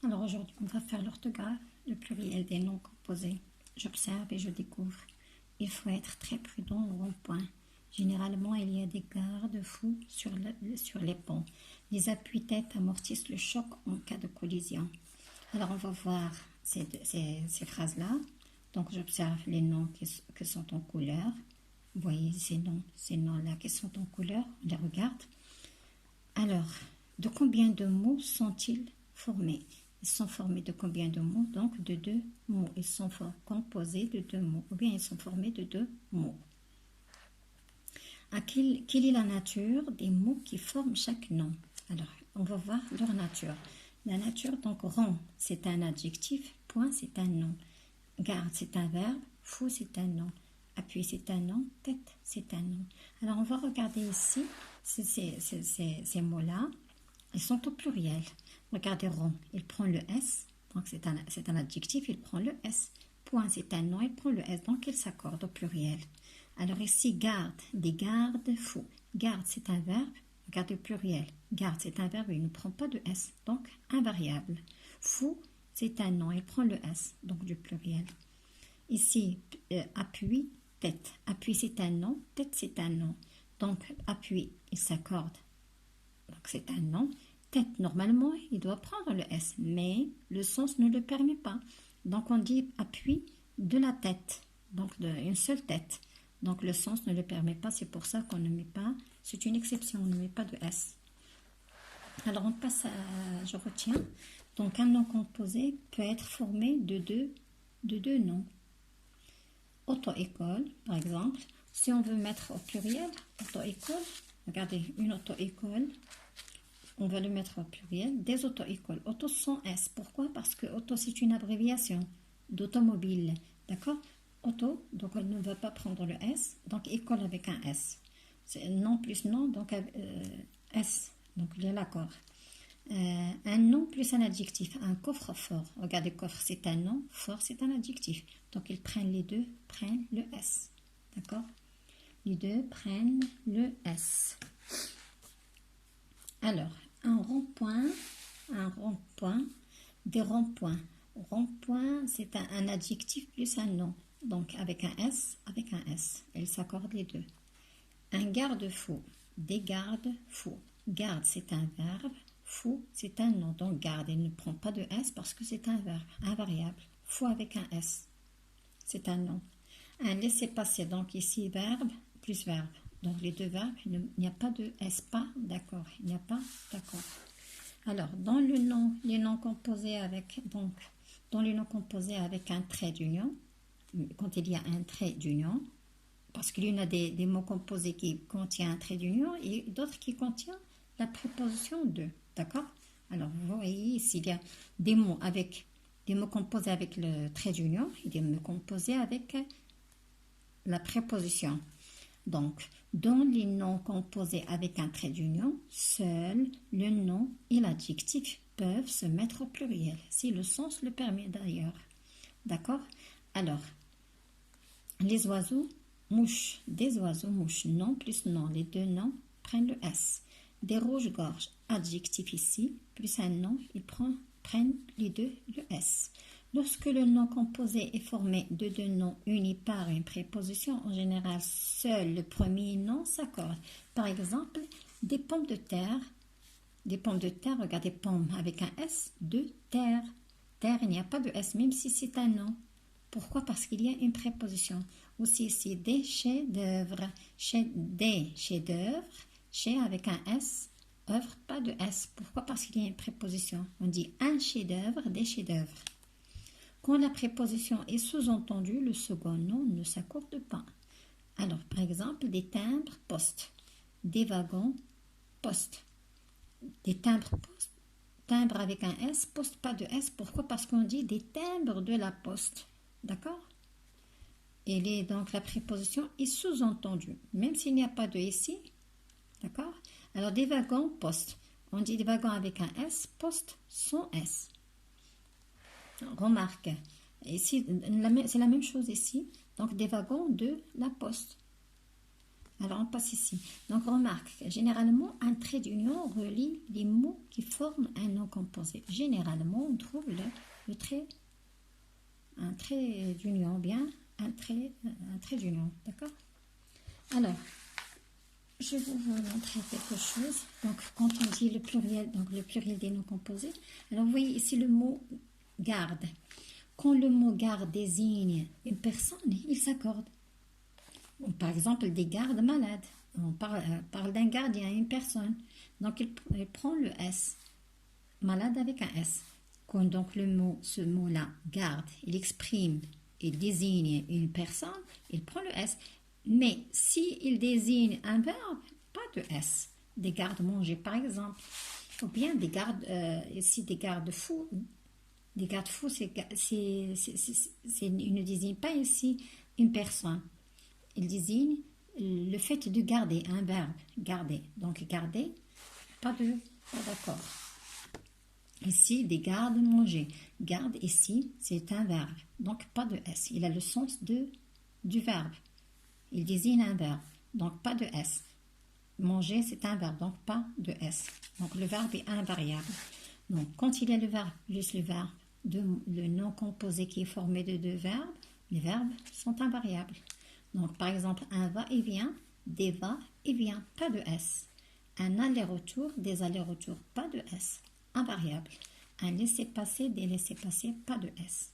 Alors aujourd'hui, on va faire l'orthographe, le pluriel des noms composés. J'observe et je découvre. Il faut être très prudent au rond-point. Généralement, il y a des garde-fous sur les ponts. Les appuis-têtes amortissent le choc en cas de collision. Alors, on va voir ces phrases-là. Donc, j'observe les noms qui sont en couleur. Vous voyez ces noms-là qui sont en couleur. On les regarde. Alors, de combien de mots sont-ils formés? Ils sont formés de combien de mots? Donc, de 2 mots. Ils sont composés de 2 mots. Ou bien, ils sont formés de 2 mots. Quelle est la nature des mots qui forment chaque nom? Alors, on va voir leur nature. La nature, donc, rond, c'est un adjectif. Point, c'est un nom. Garde, c'est un verbe. Fou, c'est un nom. Appui, c'est un nom. Tête, c'est un nom. Alors, on va regarder ici ces mots-là. Ils sont au pluriel. Regardez, rond, il prend le S. Donc, c'est un adjectif, il prend le S. Point, c'est un nom, il prend le S. Donc, il s'accorde au pluriel. Alors, ici, garde, des garde-fous. Garde, c'est un verbe. Regardez au pluriel. Garde, c'est un verbe, il ne prend pas de S. Donc, invariable. Fou, c'est un nom, il prend le S. Donc, du pluriel. Ici, appui, tête. Appui, c'est un nom. Tête, c'est un nom. Donc, appui, il s'accorde. Donc, c'est un nom. Tête, normalement, il doit prendre le S, mais le sens ne le permet pas. Donc, on dit appui de la tête, donc une seule tête. Donc, le sens ne le permet pas, c'est pour ça qu'on ne met pas, c'est une exception, on ne met pas de S. Alors, on passe à, je retiens. Donc, un nom composé peut être formé de deux noms. Auto-école, par exemple. Si on veut mettre au pluriel, auto-école, regardez, une auto-école. On va le mettre au pluriel, des auto-écoles. Auto sans S. Pourquoi? Parce que auto, c'est une abréviation d'automobile. D'accord? Auto, donc elle ne va pas prendre le S. Donc école avec un S. C'est nom plus nom, donc S. Donc il y a l'accord. Un nom plus un adjectif. Un coffre-fort. Regardez, coffre, c'est un nom. Fort, c'est un adjectif. Donc ils prennent les deux, prennent le S. D'accord? Les deux prennent le S. Alors, un rond-point, des ronds-points. Rond-point, c'est un adjectif plus un nom. Donc, avec un S. Ils s'accordent les deux. Un garde-fou, des garde-fous. Garde, c'est un verbe. Fou, c'est un nom. Donc, garde, il ne prend pas de S parce que c'est un verbe, invariable. Fou avec un S, c'est un nom. Un laissez-passer, donc ici, verbe plus verbe. Donc, les deux verbes, il n'y a pas de S, pas d'accord. Il n'y a pas d'accord. Alors, dans le nom, les noms composés avec, donc, dans les noms composés avec un trait d'union, quand il y a un trait d'union, parce qu'il y en a des mots composés qui contiennent un trait d'union et d'autres qui contiennent la préposition de. D'accord? Alors, vous voyez ici, il y a des mots composés avec le trait d'union et des mots composés avec la préposition. Donc, dans les noms composés avec un trait d'union, seul le nom et l'adjectif peuvent se mettre au pluriel, si le sens le permet d'ailleurs. D'accord? Alors, les oiseaux, mouches, des oiseaux, mouches, nom plus nom, les deux noms prennent le S. Des rouges-gorges, adjectif ici, plus un nom, ils prennent les deux le S. Lorsque le nom composé est formé de deux noms unis par une préposition, en général, seul le premier nom s'accorde. Par exemple, des pommes de terre. Des pommes de terre, regardez, pommes avec un S, de terre. Terre, il n'y a pas de S, même si c'est un nom. Pourquoi? Parce qu'il y a une préposition. Aussi ici, des chefs-d'œuvre. Des chefs-d'œuvre, chef avec un S, œuvre, pas de S. Pourquoi? Parce qu'il y a une préposition. On dit un chef-d'œuvre, des chefs-d'œuvre. Quand la préposition est sous-entendue, le second nom ne s'accorde pas. Alors, par exemple, des timbres, postes. Des wagons, postes. Des timbres, postes. Timbre avec un S, poste, pas de S. Pourquoi? Parce qu'on dit des timbres de la poste. D'accord? Et donc, la préposition est sous-entendue, même s'il n'y a pas de ici. D'accord? Alors, des wagons, postes. On dit des wagons avec un S, postes sans S. Remarque, ici, c'est la même chose ici. Donc, des wagons de la poste. Alors, on passe ici. Donc, remarque, généralement, un trait d'union relie les mots qui forment un nom composé. Généralement, on trouve le trait, un trait d'union, bien, un trait d'union, d'accord? Alors, je vais vous montrer quelque chose. Donc, quand on dit le pluriel, donc le pluriel des noms composés, alors vous voyez ici le mot garde. Quand le mot garde désigne une personne, il s'accorde. Par exemple, des gardes malades. On parle d'un gardien, une personne. Donc, il prend le S. Malade avec un S. Quand donc ce mot-là, garde, il exprime, il désigne une personne, il prend le S. Mais s'il désigne un verbe, pas de S. Des gardes-manger, par exemple. Ou bien des gardes, ici des garde-fous. Des garde-fous, il ne désigne pas ici une personne. Il désigne le fait de garder, un verbe, garder. Donc garder, pas d'accord. Ici, des gardes-manger. Garde, ici, c'est un verbe. Donc pas de S. Il a le sens du verbe. Il désigne un verbe. Donc pas de S. Manger, c'est un verbe. Donc pas de S. Donc le verbe est invariable. Donc quand il y a le verbe plus le verbe, le nom composé qui est formé de deux verbes, les verbes sont invariables. Donc, par exemple, un va-et-vient, des va-et-vient, pas de S. Un aller-retour, des allers-retours, pas de S. Invariable. Un laisser-passer, des laissers-passer, pas de S.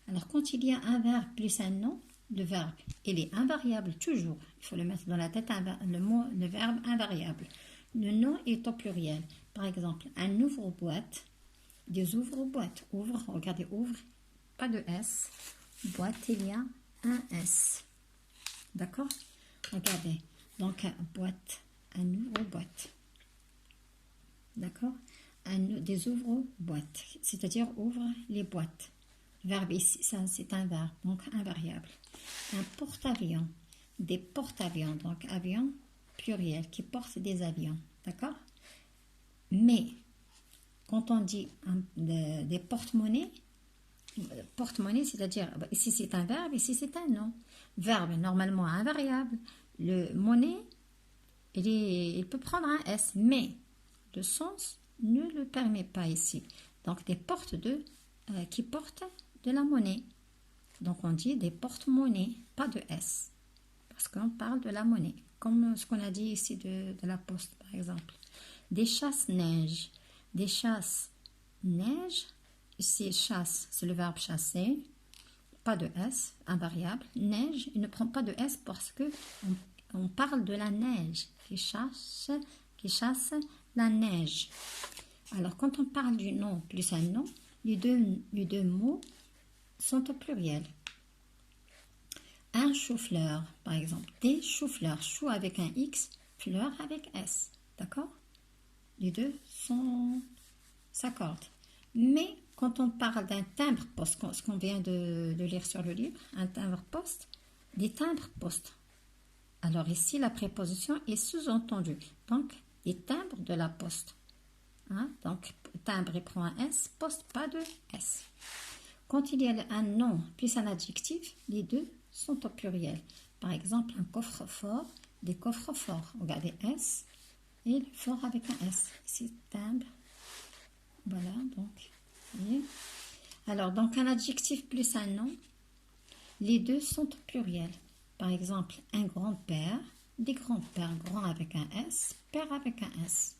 Alors, quand il y a un verbe plus un nom, le verbe, il est invariable toujours. Il faut le mettre dans la tête, le verbe invariable. Le nom est au pluriel. Par exemple, un ouvre-boîte, des ouvre-boîtes. Ouvre, regardez, ouvre, pas de S. Boîte, il y a un S. D'accord? Regardez. Donc, boîte, un ouvre-boîte. D'accord? Des ouvre-boîtes. C'est-à-dire ouvre les boîtes. Verbe ici, ça c'est un verbe, donc invariable. Un porte-avions. Des porte-avions. Donc, avion pluriel qui porte des avions. D'accord? Mais, quand on dit des porte-monnaies, porte-monnaie, c'est-à-dire, ici c'est un verbe, ici c'est un nom. Verbe normalement invariable. Le monnaie, il peut prendre un S, mais le sens ne le permet pas ici. Donc des qui portent de la monnaie. Donc on dit des porte-monnaies, pas de S. Parce qu'on parle de la monnaie, comme ce qu'on a dit ici de la poste par exemple. Des chasse-neige. Des chasse-neige. Ici, chasse, c'est le verbe chasser. Pas de S, invariable. Neige, il ne prend pas de S parce que on parle de la neige qui chasse la neige. Alors, quand on parle du nom plus un nom, les deux mots sont au pluriel. Un chou-fleur, par exemple. Des choux-fleurs. Chou avec un X, fleur avec S. D'accord? Les deux s'accordent. Mais quand on parle d'un timbre-poste, ce qu'on vient de lire sur le livre, un timbre-poste, des timbres-postes. Alors ici, la préposition est sous-entendue. Donc, des timbres de la poste. Hein? Donc, timbre, il prend un S, poste, pas de S. Quand il y a un nom plus un adjectif, les deux sont au pluriel. Par exemple, un coffre-fort, des coffres-forts. Regardez S et le fort avec un S. Ici, timbre. Voilà, donc. Voyez. Alors, donc un adjectif plus un nom, les deux sont au pluriel. Par exemple, un grand-père, des grands-pères, grand avec un S, père avec un S.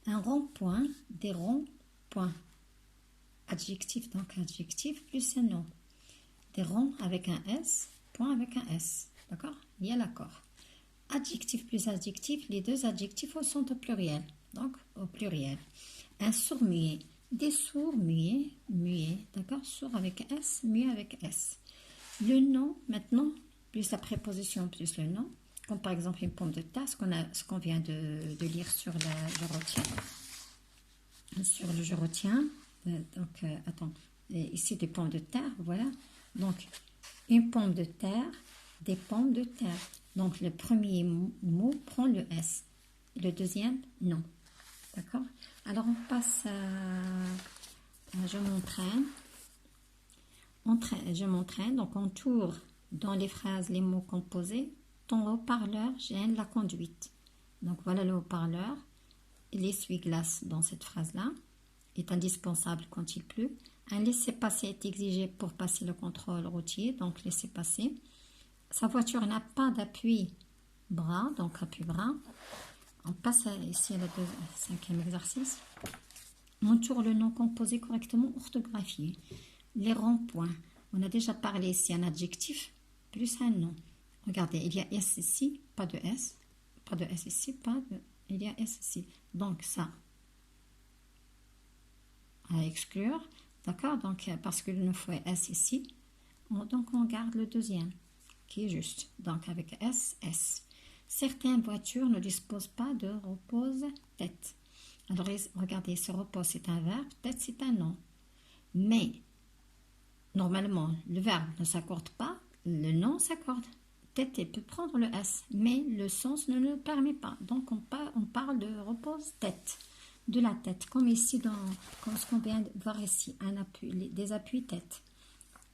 Un rond-point, des ronds-points. Adjectif, donc adjectif plus un nom. Des ronds avec un S, point avec un S. D'accord? Il y a l'accord. Adjectif plus adjectif, les deux adjectifs sont au pluriel. Donc, au pluriel. Un sourd-muet, des sourds muets, d'accord? Sourd avec S, muet avec S. Le nom, maintenant, plus la préposition, plus le nom, comme par exemple une pomme de terre, ce qu'on vient de lire sur je retiens. Sur le je retiens. Donc, attends, ici des pommes de terre, voilà. Donc, une pomme de terre, des pommes de terre. Donc, le premier mot prend le S. Le deuxième, non. D'accord? Alors, on passe à je m'entraîne. Je m'entraîne. Donc, on tourne dans les phrases les mots composés. ton haut-parleur gêne la conduite. Donc voilà le haut-parleur. L'essuie-glace dans cette phrase-là est indispensable quand il pleut. Un laissez-passer est exigé pour passer le contrôle routier, donc laissez-passer. Sa voiture n'a pas d'appui-bras, donc appui-bras. On passe ici à la cinquième exercice. Entoure le nom composé correctement orthographié. Les ronds-points. On a déjà parlé ici un adjectif plus un nom. Regardez, il y a S ici, pas de S. Pas de S ici, il y a S ici. Donc ça, à exclure. D'accord? Donc parce qu'il nous faut S ici. Donc on garde le deuxième, qui est juste. Donc avec S, S. Certaines voitures ne disposent pas de repose-tête. Alors regardez, ce repose c'est un verbe, tête c'est un nom. Mais normalement, le verbe ne s'accorde pas, le nom s'accorde. Tête peut prendre le S, mais le sens ne le permet pas. Donc on parle de repose-tête, de la tête, comme ici, comme ce qu'on vient de voir ici, un appui, des appuis-tête.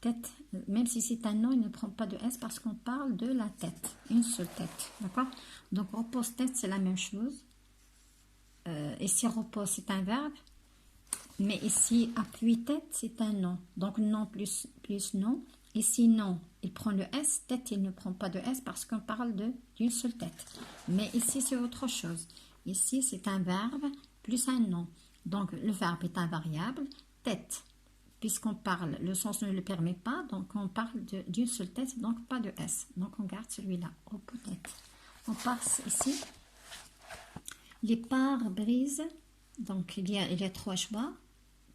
Tête, même si c'est un nom, il ne prend pas de S parce qu'on parle de la tête, une seule tête, d'accord? Donc repose-tête, c'est la même chose. Ici, repose, c'est un verbe, mais ici, appui-tête, c'est un nom. Donc nom plus nom. Ici, non, il prend le S, tête, il ne prend pas de S parce qu'on parle d'une seule tête. Mais ici, c'est autre chose. Ici, c'est un verbe plus un nom. Donc, le verbe est invariable, tête. Puisqu'on parle, le sens ne le permet pas, donc on parle d'une seule tête, donc pas de S. Donc on garde celui-là, repose-tête. On passe ici. Les pare-brises, donc il y a trois choix.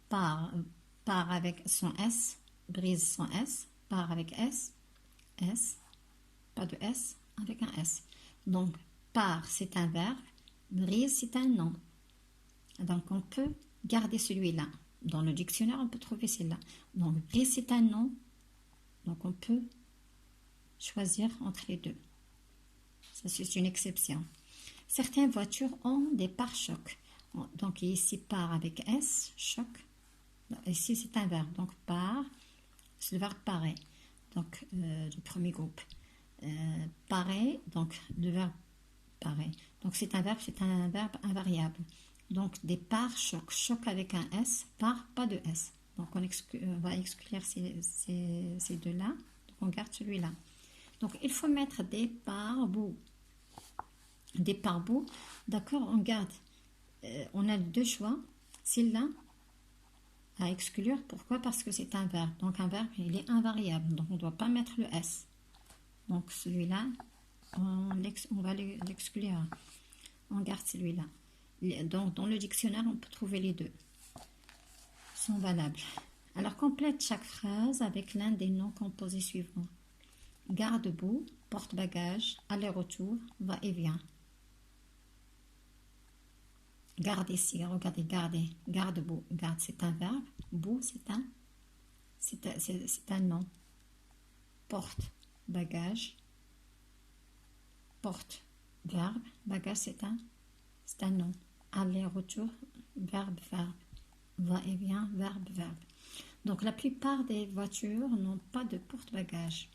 Par avec son S, brise sans S, par avec S, S, pas de S, avec un S. Donc par c'est un verbe, brise c'est un nom. Donc on peut garder celui-là. Dans le dictionnaire, on peut trouver celle-là. Donc, brise, c'est un nom. Donc, on peut choisir entre les deux. Ça, c'est une exception. Certaines voitures ont des pare-chocs. Donc, ici, par avec S, choc. Ici, c'est un verbe. Donc, par, c'est le verbe paraît. Donc, du premier groupe. Paraît, donc, le verbe paraît. Donc, c'est un verbe invariable. Donc, des pare-chocs, choc avec un S, par, pas de S. Donc, on va exclure ces deux-là. Donc, on garde celui-là. Donc, il faut mettre des pare-boues. Des pare-boues, d'accord, on garde. On a deux choix. Celle-là, à exclure. Pourquoi? Parce que c'est un verbe. Donc, un verbe, il est invariable. Donc, on ne doit pas mettre le S. Donc, celui-là, on va l'exclure. On garde celui-là. Donc, dans le dictionnaire, on peut trouver les deux. Ils sont valables. Alors, complète chaque phrase avec l'un des noms composés suivants. Garde-boue, porte-bagages, aller-retour, va-et-vient. Garde ici, regardez, gardez. Garde-boue, garde, c'est un verbe. Boue, c'est un nom. Porte-bagage. Porte, verbe. Bagage, c'est un nom. Aller-retour, verbe. Va-et-vient, verbe. Donc, la plupart des voitures n'ont pas de porte-bagages.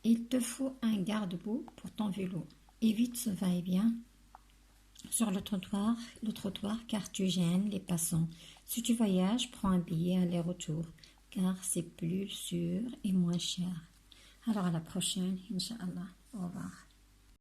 Il te faut un garde-boue pour ton vélo. Évite ce va-et-vient sur le trottoir car tu gênes les passants. Si tu voyages, prends un billet aller-retour car c'est plus sûr et moins cher. Alors, à la prochaine, Inch'Allah. Au revoir.